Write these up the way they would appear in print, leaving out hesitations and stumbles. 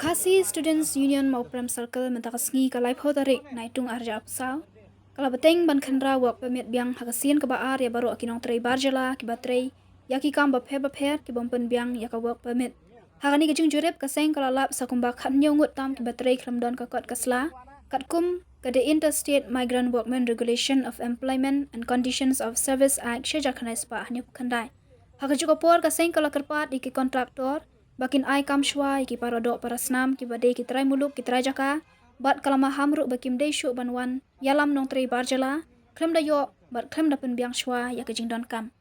Bekasi Students Union Maupram Circle mentakasngi kalai pho tarik naitung arja apsau. Kala beteng ban khandra work permit biang hakasian ke baar ya baru akinong trei barjala ki batrei ya ki kam bapher ki bompen biang ya ka work permit. Hakani ke jung jurep kaseng kala lap sakumba khat nyongut tam ki batrei kramdon ka kot kasla katkum ke the Interstate Migrant Workmen Regulation of Employment and Conditions of Service Act shejakhanai spa hanyuk khandai. Hakajuko por kaseng kala kerpat iki kontraktor bakin ai kam shwa ki parodok para snam ki bade ki trai muluk ki trai jaka bat kalama hamru bakim de shu banwan yalam nong trei barjala klem da yo bat klem da pen biang shwa ya ka jingdon kam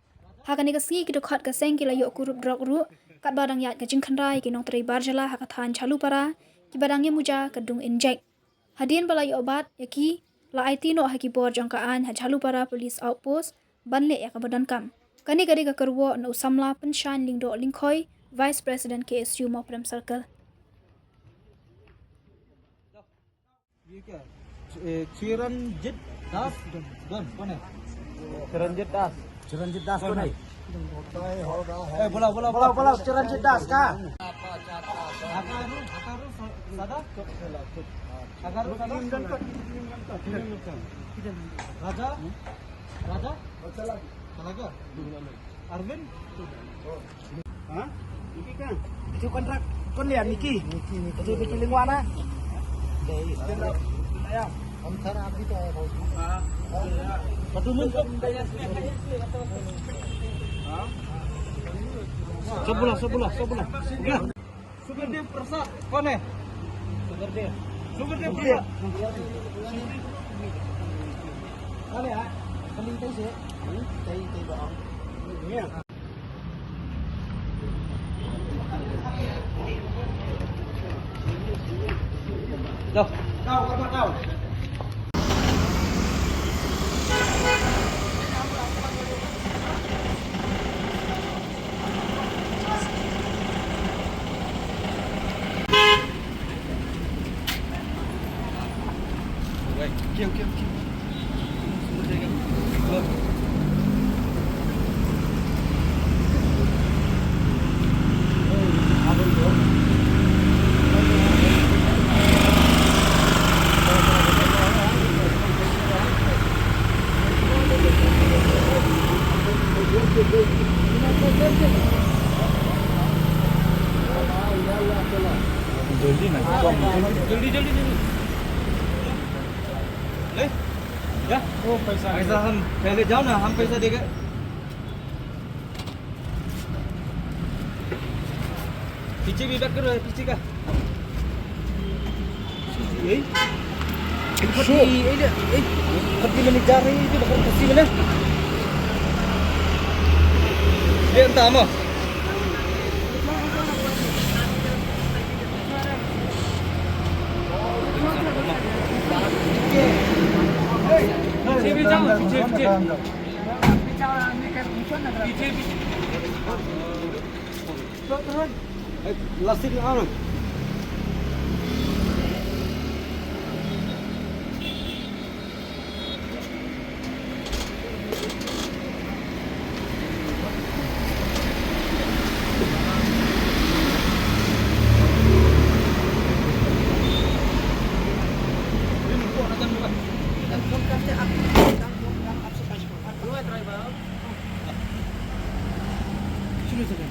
hakani ka singi ki dokhat ka seng ki la yo kurup drok ru kat badang yat ka jing khandrai ki nong trei barjala hakathan chalu para ki badang ye muja ka dung inject hadien bala yo bat ya ki la IT no haki bor jongka an ha chalu para police outpost banle ya ka badan kam kani kadi ka kerwo no samla penshan lingdo lingkhoi Vice President KSU Maupram Circle. Chiranjit Das, Don, kone? Chiranjit Das kone? Bola, Chiranjit Das ka? Akaru, sada? Akaru, sada? Raja? Talaga? Arvin? Hah? Niki kan? Itu kontrak kon lihat Niki lingkungan ah. Ya. Antara abdi tu ayah kau. Patulun tu. Sebelah. Ya. Sugardev Prasad. Kone? Sugardev Prasad. Kali ah. Kali tay sih. Tay doang. Ya. Đâu? Đâu các bạn đâu? Kêu. जल्दी ले क्या वो पैसा हम पहले जाओ ना हम पैसा देंगे पीछे भी बैक करो पीछे का यही pergi mencari itu bakal kasih mana dia entah apa Lasik apa? Sini saja.